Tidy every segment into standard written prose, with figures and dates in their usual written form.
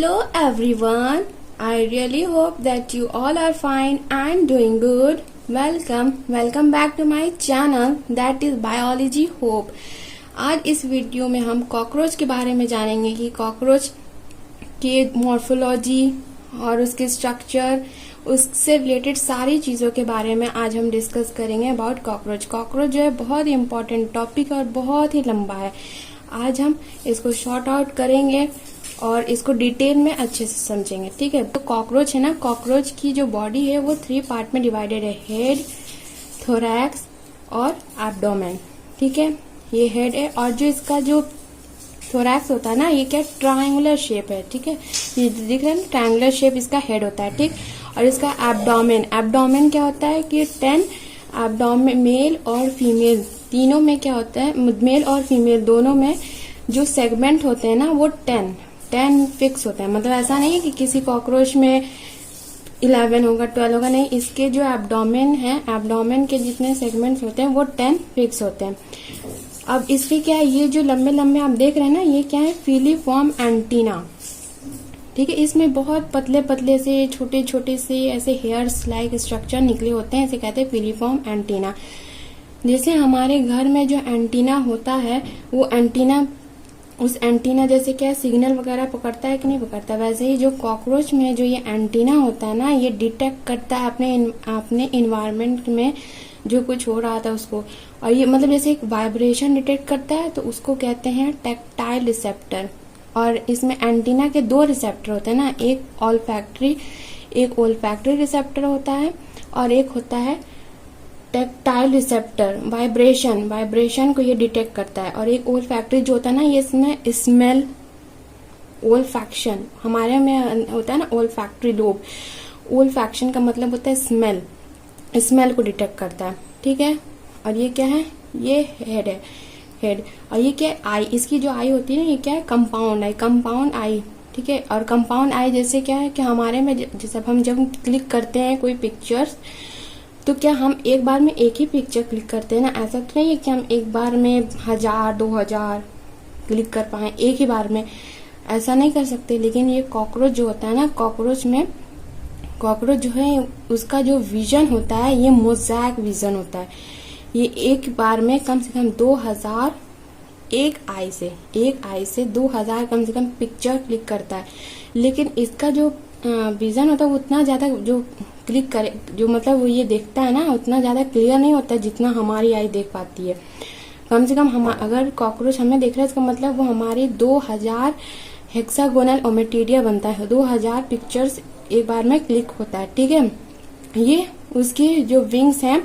Hello everyone. I really hope that you all are fine and doing good. Welcome back to my channel that is Biology Hope. आज इस video में हम cockroach के बारे में जानेंगे कि कॉकरोच के मॉर्फोलॉजी और उसके स्ट्रक्चर, उससे रिलेटेड सारी चीज़ों के बारे में आज हम डिस्कस करेंगे अबाउट कॉकरोच। कॉकरोच जो है बहुत ही इम्पोर्टेंट टॉपिक और बहुत ही लंबा है। आज हम इसको शॉर्ट आउट करेंगे और इसको डिटेल में अच्छे से समझेंगे, ठीक है। तो कॉकरोच है ना, कॉकरोच की जो बॉडी है वो 3 पार्ट में डिवाइडेड है, हेड, थोरैक्स और एब्डोमेन, ठीक है। ये हेड है और जो इसका जो थोरैक्स होता है ना, ये क्या ट्रायंगुलर शेप है, ठीक है। ये दिख रहा है ना, ट्रायंगुलर शेप इसका हेड होता है, ठीक। और इसका एब्डोमेन क्या होता है कि 10 एब्डोमेन, मेल और फीमेल तीनों में क्या होता है, मेल और फीमेल दोनों में जो सेगमेंट होते हैं ना वो 10 फिक्स होता है। मतलब ऐसा नहीं है कि किसी कॉकरोच में 11 होगा, 12 होगा, नहीं। इसके जो एब्डोमेन है, एब्डोमेन के जितने सेगमेंट्स होते हैं वो 10 फिक्स होते हैं। अब इसके क्या है, ये जो लंबे लंबे आप देख रहे हैं ना, ये क्या है, फिलीफॉर्म एंटीना, ठीक है। इसमें बहुत पतले पतले से छोटे छोटे से ऐसे हेयर्स लाइक स्ट्रक्चर निकले होते हैं, इसे कहते हैं फिलीफॉर्म एंटीना। जैसे हमारे घर में जो एंटीना होता है, वो एंटीना, उस एंटीना जैसे क्या सिग्नल वगैरह पकड़ता है कि नहीं पकड़ता, वैसे ही जो कॉकरोच में जो ये एंटीना होता है ना, ये डिटेक्ट करता है अपने इन्वायरमेंट में जो कुछ हो रहा था उसको। और ये मतलब जैसे एक वाइब्रेशन डिटेक्ट करता है तो उसको कहते हैं टैक्टाइल रिसेप्टर। और इसमें एंटीना के 2 रिसेप्टर होते हैं ना, एक ओल्फैक्टरी रिसेप्टर होता है और एक होता है टैक्टाइल रिसेप्टर। वाइब्रेशन को ये डिटेक्ट करता है। और एक ओल्फैक्टरी जो होता है ना, ये इसमें स्मेल, ओल्फैक्शन हमारे में होता है ना, ओल्फैक्टरी लोब। ओल्फैक्शन का मतलब होता है स्मेल को डिटेक्ट करता है, ठीक है। और ये क्या है, ये हेड है, हेड। और ये क्या है, आई, इसकी जो आई होती है ना, ये क्या है, कंपाउंड आई, ठीक है। और कंपाउंड आई जैसे क्या है कि हमारे में जैसे जब क्लिक करते हैं कोई पिक्चर्स, तो क्या हम एक बार में एक ही पिक्चर क्लिक करते हैं ना, ऐसा तो नहीं है कि हम एक बार में 1000 2000 क्लिक कर पाए एक ही बार में, ऐसा नहीं कर सकते। लेकिन ये कॉकरोच जो होता है ना, कॉकरोच जो है उसका जो विजन होता है, ये मोज़ैक विजन होता है। ये एक बार में कम से कम 2000 एक आई से 2000 कम से कम पिक्चर क्लिक करता है। लेकिन इसका जो विजन होता है वो उतना ज्यादा जो क्लिक करे, जो मतलब वो ये देखता है ना, उतना ज्यादा क्लियर नहीं होता जितना हमारी आई देख पाती है। कम से कम हम अगर कॉकरोच हमें देख रहा है, इसका मतलब वो हमारी 2000 हेक्सागोनल ओमेटिडिया बनता है, 2000 पिक्चर्स एक बार में क्लिक होता है, ठीक है। ये उसकी जो विंग्स हैं,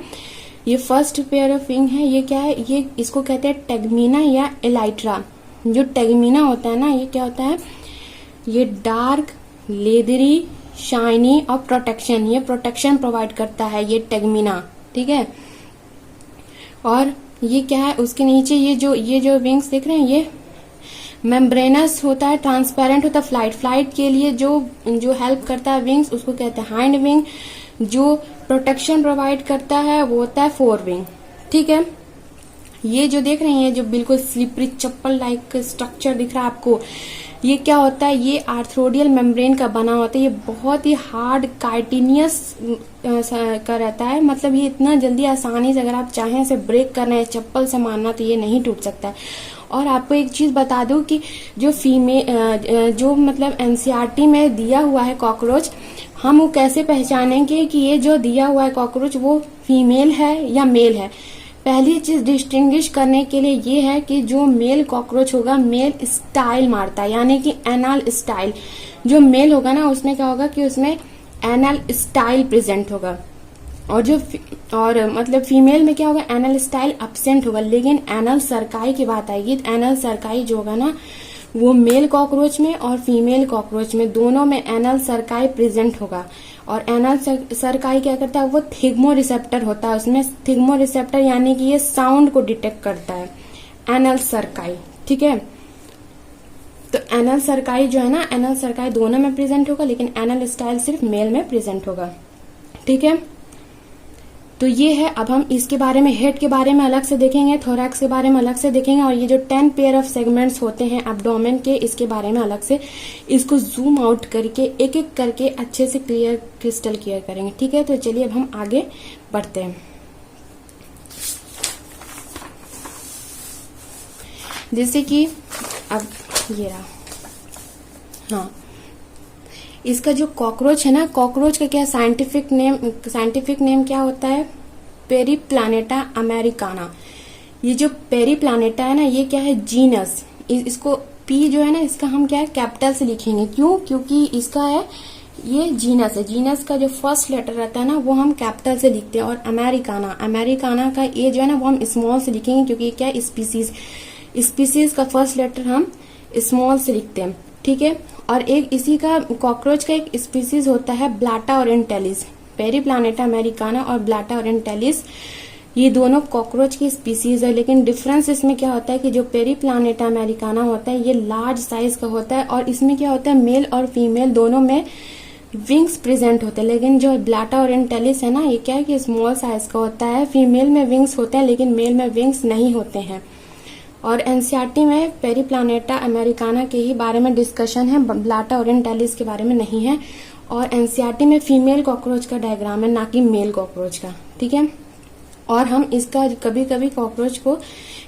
ये फर्स्ट पेयर ऑफ विंग है, ये क्या है, ये इसको कहते हैं टेगमीना या एलाइट्रा। जो टेगमीना होता है ना, ये क्या होता है, ये डार्क, लेदरी, शाइनी और प्रोटेक्शन, ये प्रोटेक्शन प्रोवाइड करता है ये टेगमीना, ठीक है। और ये क्या है, उसके नीचे ये जो विंग्स देख रहे हैं, ये मेम्ब्रेनस होता है, ट्रांसपेरेंट होता है। फ्लाइट के लिए जो हेल्प करता है विंग्स, उसको कहते हैं हाइंड विंग। जो प्रोटेक्शन प्रोवाइड करता है वो होता है फोर विंग, ठीक है। ये जो देख रहे हैं, ये जो बिल्कुल स्लिपरी चप्पल लाइक स्ट्रक्चर दिख रहा है आपको, ये क्या होता है, ये आर्थ्रोडियल मेम्ब्रेन का बना होता है। ये बहुत ही हार्ड काइटिनियस का रहता है, मतलब ये इतना जल्दी आसानी से अगर आप चाहें इसे ब्रेक करना है, चप्पल से मारना, तो ये नहीं टूट सकता है। और आपको एक चीज बता दूं कि जो मतलब एनसीईआरटी में दिया हुआ है कॉकरोच, हम वो कैसे पहचानेंगे कि ये जो दिया हुआ है कॉकरोच वो फीमेल है या मेल है। पहली चीज डिस्टिंग्विश करने के लिए ये है कि जो मेल कॉकरोच होगा, मेल स्टाइल मारता है, यानी कि एनल स्टाइल। जो मेल होगा ना, उसमें क्या होगा कि उसमें एनल स्टाइल प्रेजेंट होगा। और मतलब फीमेल में क्या होगा, एनल स्टाइल एब्सेंट होगा। लेकिन एनल सरकाई की बात आएगी, तो एनल सरकाई जो होगा ना, वो मेल कॉकरोच में और फीमेल कॉकरोच में दोनों में एनल सरकाई प्रेजेंट होगा। और एनल सरकाई क्या करता है, वो थिग्मो रिसेप्टर होता है, उसमें थिग्मो रिसेप्टर यानी कि ये साउंड को डिटेक्ट करता है, एनल सरकाई, ठीक है। तो एनल सरकाई जो है ना, एनल सरकाई दोनों में प्रेजेंट होगा, लेकिन एनल स्टाइल सिर्फ मेल में प्रेजेंट होगा, ठीक है। तो ये है। अब हम इसके बारे में, हेड के बारे में अलग से देखेंगे, थोरैक्स के बारे में अलग से देखेंगे, और ये जो 10 पेयर ऑफ सेगमेंट्स होते हैं एब्डोमेन के, इसके बारे में अलग से, इसको जूम आउट करके एक एक करके अच्छे से क्रिस्टल क्लियर करेंगे। ठीक है, तो चलिए अब हम आगे बढ़ते हैं। जैसे कि अब ये रहा, हाँ, इसका जो कॉकरोच है ना, कॉकरोच का क्या साइंटिफिक नेम क्या होता है? पेरीप्लानेटा अमेरिकाना। ये जो पेरीप्लानेटा है ना, ये क्या है? जीनस। इसको पी जो है ना, इसका हम क्या है? कैपिटल से लिखेंगे। क्यों? क्योंकि इसका है, ये जीनस है। जीनस का जो फर्स्ट लेटर रहता है ना, वो हम कैपिटल से लिखते हैं। और अमेरिकाना का ये जो है ना, वो हम स्मॉल से लिखेंगे, क्योंकि ये क्या है? स्पीसीज का फर्स्ट लेटर हम स्मॉल से लिखते हैं। ठीक है। और एक इसी का कॉकरोच का एक स्पीसीज होता है ब्लाटा ओरिएंटालिस। पेरीप्लानेटा अमेरिकाना और ब्लाटा ओरिएंटालिस, ये दोनों कॉकरोच की स्पीसीज है। लेकिन डिफरेंस इसमें क्या होता है कि जो पेरीप्लानेटा अमेरिकाना होता है, ये लार्ज साइज का होता है, और इसमें क्या होता है? मेल और फीमेल दोनों में विंग्स प्रेजेंट होते हैं। लेकिन जो ब्लाटा ओरिएंटालिस है ना, ये क्या है कि स्मॉल साइज का होता है। फीमेल में विंग्स होते हैं, लेकिन मेल में विंग्स नहीं होते हैं। और एनसीईआरटी में पेरीप्लानेटा अमेरिकाना के ही बारे में डिस्कशन है, ब्लाटा ओरिएंटालिस के बारे में नहीं है। और एनसीईआरटी में फीमेल कॉकरोच का डायग्राम है, ना कि मेल कॉकरोच का। ठीक है। और हम इसका कभी कभी कॉकरोच को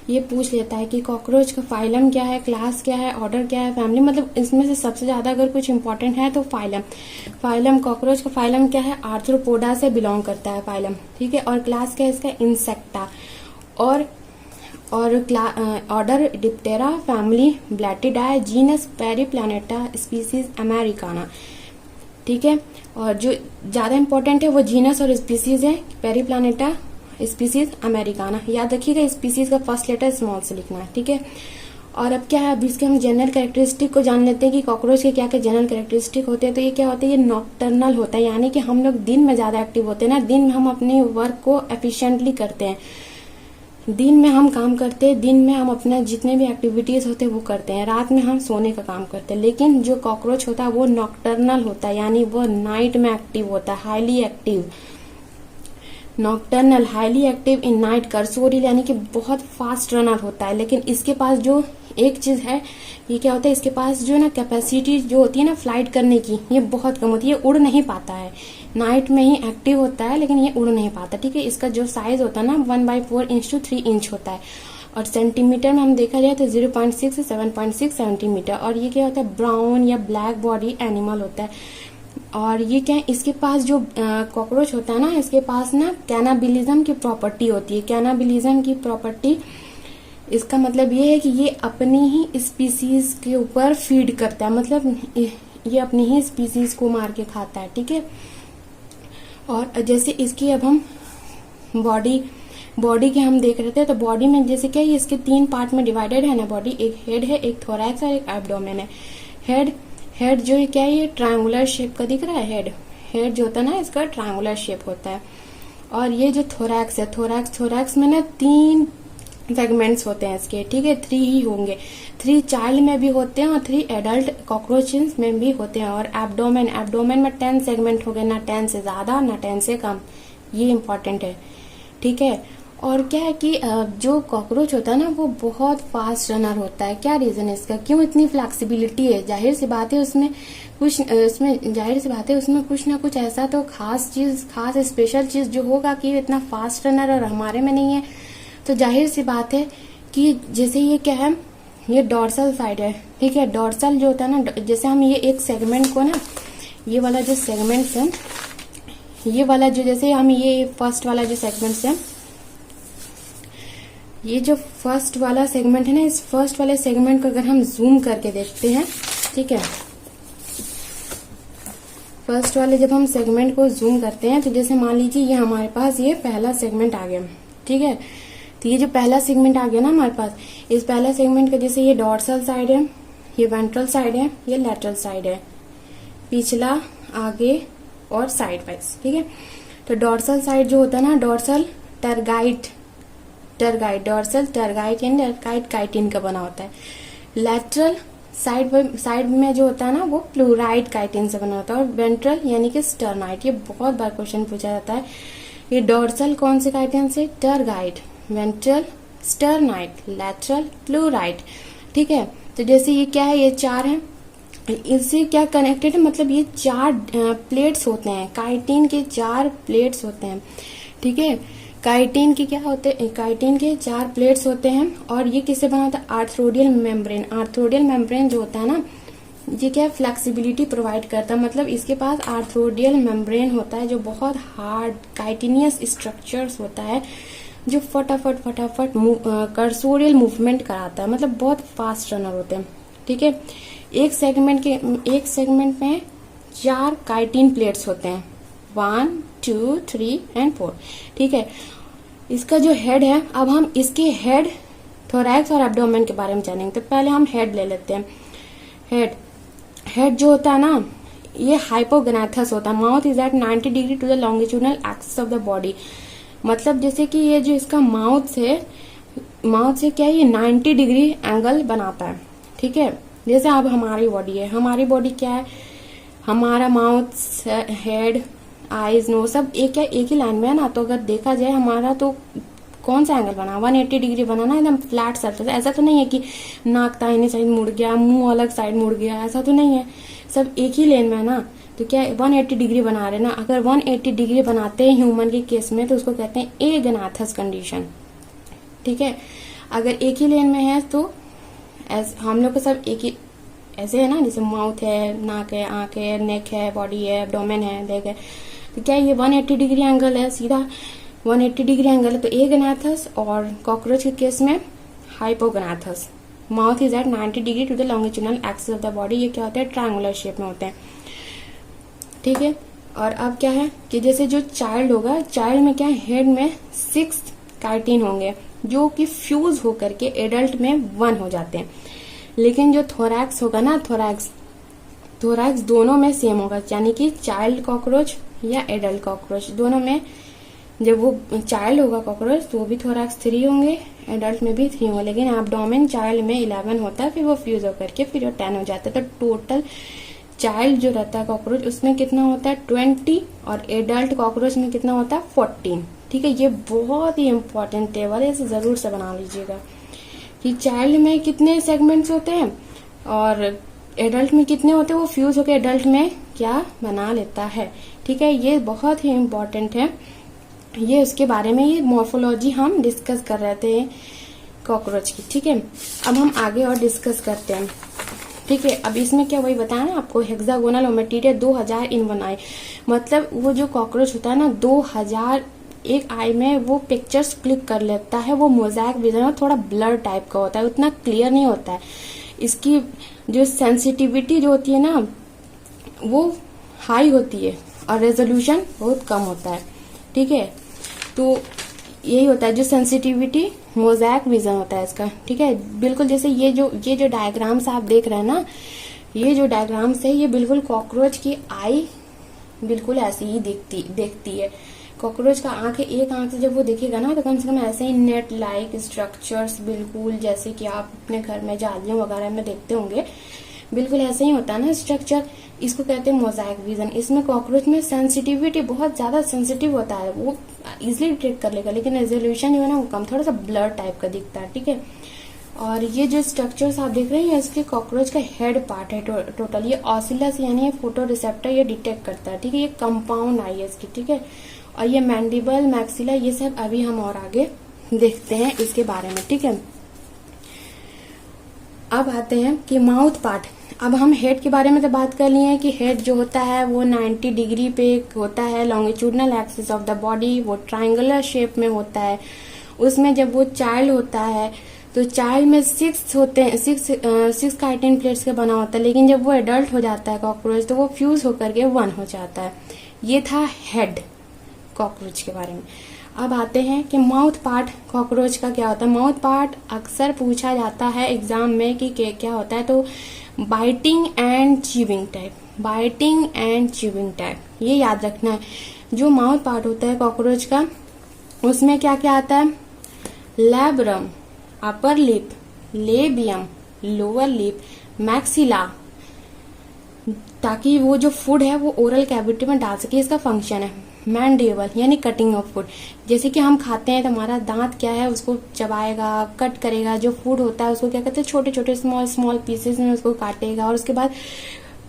ये पूछ लेता है कि कॉकरोच का फाइलम क्या है, क्लास क्या है, ऑर्डर क्या है, फैमिली, मतलब इसमें से सबसे ज्यादा अगर कुछ इंपॉर्टेंट है तो फाइलम कॉकरोच का फाइलम क्या है? आर्थ्रोपोडा से बिलोंग करता है फाइलम। ठीक है। और क्लास क्या है इसका? इंसेक्टा। और order Diptera, family Blattidae, genus Periplaneta, species americana. ठीक है। और जो ज्यादा इंपॉर्टेंट है वो जीनस और स्पीसीज है, पेरीप्लानेटा, स्पीसीज अमेरिकाना। याद रखिएगा, स्पीसीज का फर्स्ट लेटर स्मॉल से लिखना है। ठीक है। और अब क्या है? अब इसके हम जनरल कैरेक्टरिस्टिक को जान लेते हैं कि कॉकरोच के क्या क्या जनरल कैरेक्टरिस्टिक होते हैं। तो ये क्या होता है? ये नॉक्टर्नल होता है, यानी कि हम लोग दिन में ज्यादा एक्टिव होते हैं ना, दिन में हम अपने वर्क को एफिशिएंटली करते हैं, दिन में हम काम करते हैं, दिन में हम अपना जितने भी एक्टिविटीज होते हैं वो करते हैं, रात में हम सोने का काम करते हैं। लेकिन जो कॉकरोच होता है वो नॉक्टर्नल होता है, यानी वो नाइट में एक्टिव होता है, highly active. Nocturnal, highly active in night, cursorial, यानी कि बहुत फास्ट रनर होता है। लेकिन इसके पास जो एक चीज है, ये क्या होता है? इसके पास जो है ना कैपेसिटी जो होती है ना फ्लाइट करने की, ये बहुत कम होती है, उड़ नहीं पाता है, नाइट में ही एक्टिव होता है, लेकिन ये उड़ नहीं पाता। ठीक है। इसका जो साइज होता है ना 1/4 इंच to 3 इंच होता है। और सेंटीमीटर में हम देखा जाए तो 0.6 से 7.6 सेंटीमीटर। और ये क्या होता है? ब्राउन या ब्लैक बॉडी एनिमल होता है। और ये क्या है? इसके पास जो कॉकरोच होता है ना, इसके पास ना कैनाबिलिज्म की प्रॉपर्टी होती है। कैनाबिलिज्म की प्रॉपर्टी, इसका मतलब ये है कि ये अपनी ही स्पीसीज के ऊपर फीड करता है, मतलब ये अपनी ही स्पीसीज को मार के खाता है। ठीक है। और जैसे इसकी अब हम बॉडी के हम देख रहे थे, तो बॉडी में जैसे क्या है, इसके 3 पार्ट में डिवाइडेड है ना बॉडी। एक हेड है, एक थोरैक्स और एक एब्डोमेन है। हेड जो क्या है, ये ट्रायंगुलर शेप का दिख रहा है। हेड जो होता है ना, इसका ट्रायंगुलर शेप होता है। और ये जो थोरैक्स है, थोरैक्स में ना 3 सेगमेंट्स होते हैं इसके। ठीक है। 3 ही होंगे, 3 चाइल्ड में भी होते हैं और 3 एडल्ट कॉकरोचेस में भी होते हैं। और एब्डोमेन में 10 सेगमेंट हो गए, ना 10 से ज्यादा ना 10 से कम, ये इम्पोर्टेंट है। ठीक है। और क्या है कि जो कॉकरोच होता है ना, वो बहुत फास्ट रनर होता है। क्या रीजन है इसका? क्यों इतनी फ्लेक्सिबिलिटी है? जाहिर सी बात है उसमें कुछ ना कुछ ऐसा तो खास स्पेशल चीज जो होगा कि इतना फास्ट रनर और हमारे में नहीं है। तो जाहिर सी बात है कि जैसे ये क्या है, ये डॉर्सल साइड है। ठीक है। डॉर्सल जो होता है ना, जैसे हम ये एक सेगमेंट को ना, ये वाला जो सेगमेंट्स है, ये वाला जो, जैसे हम ये फर्स्ट वाला जो सेगमेंट्स है, ये जो फर्स्ट वाला सेगमेंट है ना, इस फर्स्ट वाले सेगमेंट को अगर हम जूम करके देखते हैं, ठीक है, फर्स्ट वाले जब हम सेगमेंट को जूम करते हैं, तो जैसे मान लीजिए ये हमारे पास ये पहला सेगमेंट आ गया। ठीक है। तो ये जो पहला सेगमेंट आ गया ना हमारे पास, इस पहला सेगमेंट का जैसे ये डॉर्सल साइड है, ये वेंट्रल साइड है, ये लैटरल साइड है, पिछला, आगे और साइड वाइज। ठीक है। तो डॉर्सल साइड जो होता है ना, डॉर्सल टरगाइट डॉर्सल टरगाइट यानी टरगाइट काइटिन का बना होता है। लैटरल साइड में जो होता है ना, वो प्लूराइड काइटिन से बना होता है। और वेंट्रल यानी कि स्टर्नाइट। ये बहुत बार क्वेश्चन पूछा जाता है ये डोर्सल कौन से काइटिन से? टरगाइड, वेंट्रल स्टर्नाइट, लैटरल प्लूराइट। ठीक है, तो जैसे ये क्या है, ये 4 है, इससे क्या कनेक्टेड है, मतलब ये 4 प्लेट्स होते हैं, काइटिन के 4 प्लेट्स होते हैं। ठीक है, काइटिन के क्या होते हैं, काइटिन के 4 प्लेट्स होते हैं। और ये किससे बना होता है? Arthrodial membrane. आर्थ्रोडियल मेम्ब्रेन जो होता है ना, ये क्या फ्लेक्सिबिलिटी प्रोवाइड करता है, मतलब इसके पास आर्थ्रोडियल मेम्ब्रेन होता है जो बहुत हार्ड काइटिनियस स्ट्रक्चर्स होता है, जो फटाफट कर्सोरियल मूवमेंट कराता है, मतलब बहुत फास्ट रनर होते हैं। ठीक है, एक सेगमेंट में 4 काइटिन प्लेट्स होते हैं, 1, 2, 3 एंड 4। ठीक है, इसका जो हेड है, अब हम इसके हेड, थोरैक्स और एब्डोमेन के बारे में जानेंगे। तो पहले हम हेड ले लेते हैं। हेड जो होता है ना, ये हाइपोगनाथस होता है। Mouth is at 90 degree to the longitudinal axis of the body. मतलब जैसे कि ये जो इसका माउथ से क्या है, ये 90 डिग्री एंगल बनाता है। ठीक है, जैसे अब हमारी बॉडी है, हमारी बॉडी क्या है, हमारा माउथ, हेड, आईज, नोज सब एक ही लाइन में है ना। तो अगर देखा जाए हमारा, तो कौन सा एंगल बना, 180 डिग्री बना ना, एकदम फ्लैट सरफेस। ऐसा तो नहीं है कि नाक दाहिने साइड मुड़ गया, मुंह अलग साइड मुड़ गया, ऐसा तो नहीं है, सब एक ही लेन में है ना। तो क्या 180 डिग्री बना रहे ना। अगर 180 डिग्री बनाते हैं ह्यूमन के केस में, तो उसको कहते हैं एगनाथस कंडीशन। ठीक है, अगर एक ही लेन में है तो हम लोग को सब एक ही ऐसे है ना, जैसे माउथ है, नाक है, आंख है, नेक है, बॉडी है, एब्डोमेन है, लेग है। तो क्या ये 180 डिग्री एंगल है, सीधा 180 डिग्री एंगल है, तो एगनाथस। और कॉकरोच के केस में hypognathous. Mouth is at 90 degree to the longitudinal axis of the body. ये क्या होता है, ट्रायंगुलर शेप में होते हैं। ठीक है, और अब क्या है कि जैसे जो चाइल्ड होगा, चाइल्ड में क्या है, हेड में 6 काइटिन होंगे जो कि फ्यूज होकर के एडल्ट में 1 हो जाते हैं। लेकिन जो थोरैक्स होगा ना, थोरैक्स दोनों में सेम होगा, यानी कि चाइल्ड कॉकरोच या एडल्ट कॉकरोच दोनों में, जब वो चाइल्ड होगा कॉकरोच तो वो भी थोरैक्स 3 होंगे, एडल्ट में भी 3 होंगे। लेकिन एब्डोमेन चाइल्ड में 11 होता है, फिर वो फ्यूज होकर के फिर वो 10 हो जाता है। तो टोटल चाइल्ड जो रहता है कॉकरोच, उसमें कितना होता है, 20, और एडल्ट कॉकरोच में कितना होता है, 14। ठीक है, ये बहुत ही इंपॉर्टेंट टेबल है, इसे जरूर से बना लीजिएगा कि चाइल्ड में कितने सेगमेंट्स होते हैं और एडल्ट में कितने होते हैं, वो फ्यूज होकर एडल्ट में क्या बना लेता है। ठीक है, ये बहुत ही इम्पोर्टेंट है। ये उसके बारे में, ये मॉर्फोलॉजी हम डिस्कस कर रहे थे कॉकरोच की। ठीक है, अब हम आगे और डिस्कस करते हैं। ठीक है, अब इसमें क्या वही बताया ना आपको, हेक्सागोनल ओमेटीरिया 2000 इन 1 आई। मतलब वो जो कॉकरोच होता है ना, 2000 एक आई में वो पिक्चर्स क्लिक कर लेता है। वो मोज़ैक विजन थोड़ा ब्लर टाइप का होता है, उतना क्लियर नहीं होता है। इसकी जो सेंसिटिविटी जो होती है ना, वो हाई होती है और रेजोल्यूशन बहुत कम होता है। ठीक है, तो यही होता है जो सेंसिटिविटी, मोज़ैक विजन होता है इसका। ठीक है, बिल्कुल जैसे ये जो डायग्राम्स आप देख रहे हैं ना, ये जो डायग्राम्स है, ये बिल्कुल कॉकरोच की आई बिल्कुल ऐसी ही देखती है। कॉकरोच का आंख, एक आंख से जब वो देखेगा ना, तो कम से कम ऐसे ही नेट लाइक स्ट्रक्चर्स, बिल्कुल जैसे कि आप अपने घर में जालियों वगैरह में देखते होंगे, बिल्कुल ऐसे ही होता है ना स्ट्रक्चर। इसको कहते हैं मोज़ैक विजन। इसमें कॉकरोच में सेंसिटिविटी बहुत ज्यादा सेंसिटिव होता है, वो इजिली डिटेक्ट कर लेगा, लेकिन रेजोल्यूशन जो है ना वो कम, थोड़ा सा ब्लर टाइप का दिखता है। ठीक है, और ये जो स्ट्रक्चर्स आप देख रहे हैं, इसके कॉकरोच का हेड पार्ट है टोटल। ये ऑसिलस यानी फोटो रिसेप्टर ये डिटेक्ट करता है। ठीक है, ये कंपाउंड आई है इसकी। ठीक है, और ये मैंडिबल, मैक्सिला, ये सब अभी हम और आगे देखते हैं इसके बारे में। ठीक है, अब आते हैं कि माउथ पार्ट। अब हम हेड के बारे में तो बात कर लिए हैं कि हेड जो होता है वो 90 डिग्री पे होता है, longitudinal axis of the body, वो ट्रायंगुलर शेप में होता है। उसमें जब वो चाइल्ड होता है तो चाइल्ड में 6 होते हैं, 6 काइटिन प्लेट्स का बना होता है। लेकिन जब वो एडल्ट हो जाता है कॉकरोच, तो वो फ्यूज होकर के 1 हो जाता है। ये था हेड कॉकरोच के बारे में। अब आते हैं कि माउथ पार्ट कॉकरोच का क्या होता है। माउथ पार्ट अक्सर पूछा जाता है एग्जाम में कि क्या होता है, तो biting and chewing type, biting and chewing type, ये याद रखना है। जो माउथ पार्ट होता है कॉकरोच का, उसमें क्या क्या आता है, labrum, upper lip, labium, lower lip, maxilla, ताकि वो जो फूड है वो ओरल कैविटी में डाल सके, इसका फंक्शन है। मैंडिबल यानी कटिंग ऑफ फूड। जैसे कि हम खाते हैं तो हमारा दांत क्या है, उसको चबाएगा, कट करेगा। जो फूड होता है उसको क्या कहते हैं, छोटे छोटे स्मॉल स्मॉल पीसेस में उसको काटेगा और उसके बाद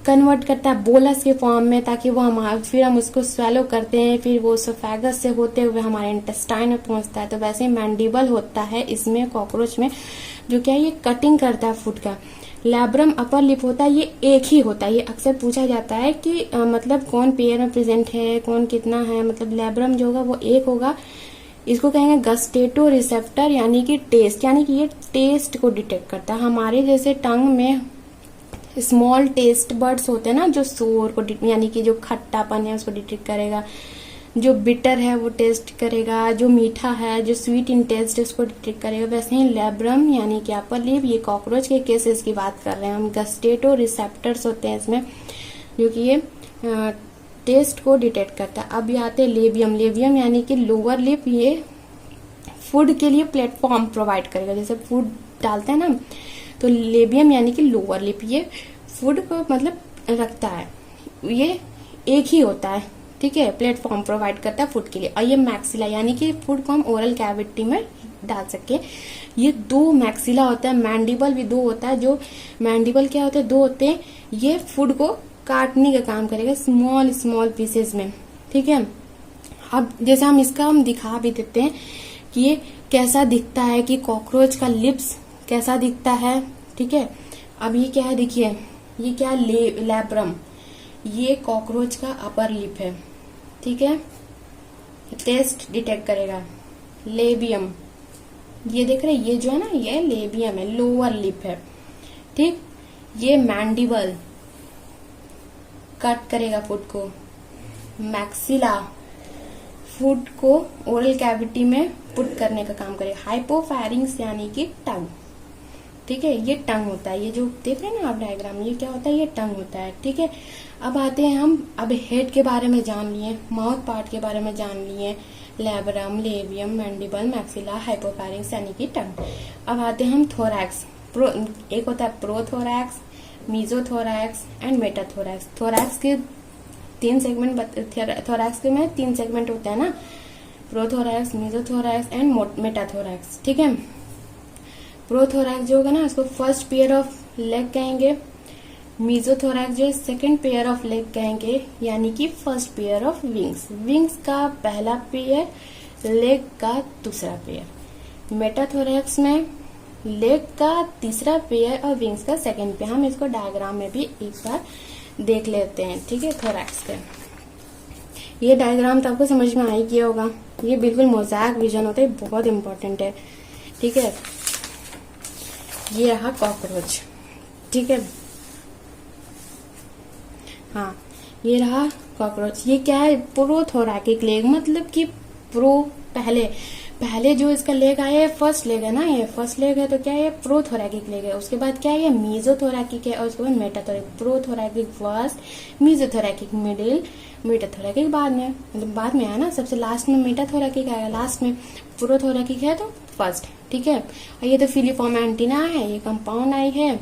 कन्वर्ट करता है बोलस के फॉर्म में, ताकि वो फिर हम उसको स्वेलो करते हैं, फिर वो सोफेगस से होते हुए हमारे इंटेस्टाइन में पहुंचता है। तो वैसे मैंडिबल होता है इसमें कॉकरोच में, जो क्या है ये कटिंग करता है फूड का। लैब्रम अपर लिप होता है, ये एक ही होता है। ये अक्सर पूछा जाता है कि मतलब कौन पेयर में प्रेजेंट है, कौन कितना है। मतलब लैब्रम जो होगा वो एक होगा। इसको कहेंगे गस्टेटो रिसेप्टर, यानी कि टेस्ट, यानी कि ये टेस्ट को डिटेक्ट करता है। हमारे जैसे टंग में स्मॉल टेस्ट बर्ड्स होते हैं ना, जो सोर को यानी कि जो खट्टापन है उसको डिटेक्ट करेगा, जो बिटर है वो टेस्ट करेगा, जो मीठा है, जो स्वीट इन टेस्ट है उसको डिटेक्ट करेगा। वैसे ही लैब्रम यानी कि अपर लिप, ये कॉकरोच के केसेस की बात कर रहे हैं हम। गस्टेटो रिसेप्टर्स होते हैं इसमें, जो कि ये टेस्ट को डिटेक्ट करता है। अब ये आते हैं लेबियम। लेबियम यानी कि लोअर लिप, ये फूड के लिए प्लेटफॉर्म प्रोवाइड करेगा। जैसे फूड डालते हैं ना, तो लेबियम यानी कि लोअर लिप ये फूड को मतलब रखता है। ये एक ही होता है, ठीक है, प्लेटफॉर्म प्रोवाइड करता है फूड के लिए। और ये मैक्सिला यानी कि फूड को हम ओरल कैविटी में डाल सके। ये दो मैक्सिला होता है, मैंडिबल भी दो होता है। जो मैंडिबल क्या होते हैं, दो होते हैं। ये फूड को काटने का काम करेगा स्मॉल स्मॉल पीसेस में, ठीक है। अब जैसे हम इसका हम दिखा भी देते हैं कि ये कैसा दिखता है, कि कॉकरोच का लिप्स कैसा दिखता है, ठीक है। अब ये क्या है, देखिए ये क्या है, लैब्रम, ये कॉकरोच का अपर लिप है, ठीक है। टेस्ट डिटेक्ट करेगा। लेबियम, ये देख रहे हैं, ये जो है ना ये लेबियम है, लोअर लिप है, ठीक। ये मैंडिबल कट करेगा फूड को। मैक्सिला फूड को ओरल कैविटी में पुट करने का काम करेगा। हाइपोफैरिंग्स यानी कि टंग, ठीक है, ये टंग होता है। ये जो देख रहे हैं ना आप डायग्राम, ये क्या होता है, ये टंग होता है, ठीक है। अब आते हैं हम, अब हेड के बारे में जान लिए, माउथ पार्ट के बारे में जान लिए, लैब्रम, लेबियम, मैंडिबल, मैक्सिला, हाइपोफैरिंग्स यानी कि टंग। अब आते हैं हम थोरैक्स। एक होता है prothorax, mesothorax and metathorax. Thorax के तीन सेगमेंट, थोरैक्स के में तीन सेगमेंट होता है ना, प्रोथोरैक्स, मीजोथोरैक्स एंड मेटाथोरैक्स, ठीक है। प्रोथोरैक्स जो होगा ना, उसको फर्स्ट पेयर ऑफ लेग कहेंगे। मीजोथोरैक्स जो है सेकंड पेयर ऑफ लेग कहेंगे, यानी कि first pair of wings. Wings का पहला पेयर, लेग का दूसरा पेयर। मेटाथोरैक्स में लेग का तीसरा पेयर और विंग्स का सेकंड पेयर। हम इसको डायग्राम में भी एक बार देख लेते हैं, ठीक है। थोरैक्स का ये डायग्राम तो आपको समझ में आ ही गया होगा। ये बिल्कुल मोज़ैक विजन होता है, बहुत इंपॉर्टेंट है, ठीक है। ये रहा कॉकरोच, ठीक है। हाँ, ये रहा कॉकरोच। ये क्या है, प्रोथोरैकिक लेग, मतलब कि पहले जो इसका लेग आया है, फर्स्ट लेग है ना, ये फर्स्ट लेग है, तो क्या है, प्रोथोरैकिक लेग है। उसके बाद क्या है, ये मीजोथोरैकिक है, और उसके बाद मेटाथोरैकिक। प्रोथोरैकिक फर्स्ट, मीजोथोरैकिक मिडिल, मेटाथोरैकिक बाद में, मतलब बाद में आया ना, सबसे लास्ट में मेटाथोरैकिक आएगा लास्ट में। प्रोथोरैकिक है तो फर्स्ट, ठीक है। और ये तो फिलीफॉर्म एंटीना है, ये कंपाउंड आई है,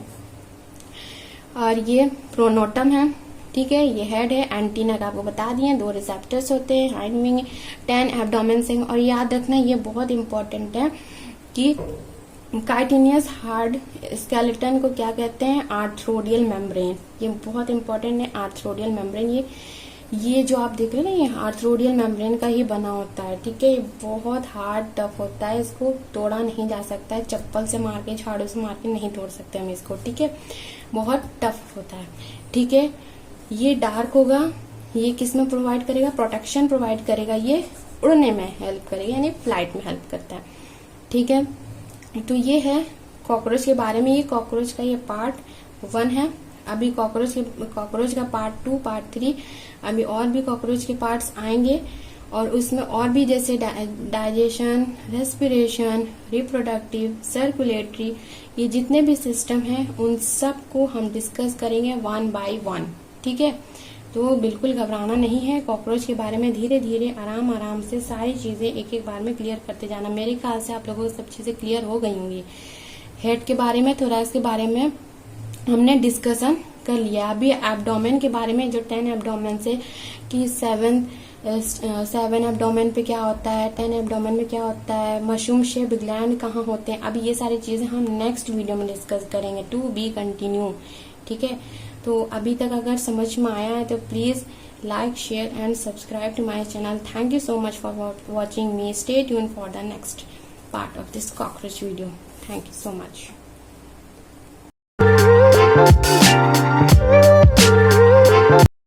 और ये प्रोनोटम है, ठीक है। ये हेड है, एंटीना का आपको बता दिए, दो रिसेप्टर्स होते हैं, हाइंड विंग, 10 एब्डोमेन से। और याद रखना, ये बहुत इंपॉर्टेंट है कि काइटिनियस हार्ड स्केलेटन को क्या कहते हैं, आर्थ्रोडियल मेम्ब्रेन। ये बहुत इंपॉर्टेंट है, आर्थ्रोडियल मेम्ब्रेन। ये जो आप देख रहे हैं ना, ये आर्थ्रोडियल मेम्ब्रेन का ही बना होता है, ठीक है। ये बहुत हार्ड टफ होता है, इसको तोड़ा नहीं जा सकता है, चप्पल से मार के, झाड़ू से मार के नहीं तोड़ सकते हम इसको, ठीक है। बहुत टफ होता है, ठीक है। ये डार्क होगा, ये किस में प्रोवाइड करेगा, प्रोटेक्शन प्रोवाइड करेगा, ये उड़ने में हेल्प करेगा, यानी फ्लाइट में हेल्प करता है, ठीक है। तो ये है कॉकरोच के बारे में। ये कॉकरोच का ये पार्ट 1 है। अभी कॉकरोच का पार्ट 2, पार्ट 3, अभी और भी कॉकरोच के पार्ट्स आएंगे, और उसमें और भी जैसे डाइजेशन, रेस्पिरेशन, रिप्रोडक्टिव, सर्कुलेटरी, ये जितने भी सिस्टम हैं उन सब को हम डिस्कस करेंगे 1 by 1, ठीक है। तो बिल्कुल घबराना नहीं है, कॉकरोच के बारे में धीरे धीरे आराम आराम से सारी चीजें एक एक बार में क्लियर करते जाना। मेरे ख्याल से आप लोगों को सब चीजें क्लियर हो गई होंगी। हेड के बारे में, थोरैक्स के बारे में हमने डिस्कशन कर लिया। अभी एब्डोमेन के बारे में, जो 10 एब्डोमेन से कि 7 7 एब्डोमेन पे क्या होता है, 10 एब्डोमेन में क्या होता है, मशरूम शेप ग्लैंड कहाँ होते हैं। अभी ये सारी चीजें हम नेक्स्ट वीडियो में डिस्कस करेंगे, टू बी कंटिन्यू। ठीक है, तो अभी तक अगर समझ में आया है तो please like, share and subscribe to my channel. Thank you so much for watching me. Stay tune for the next part of this cockroach video. Thank you so much.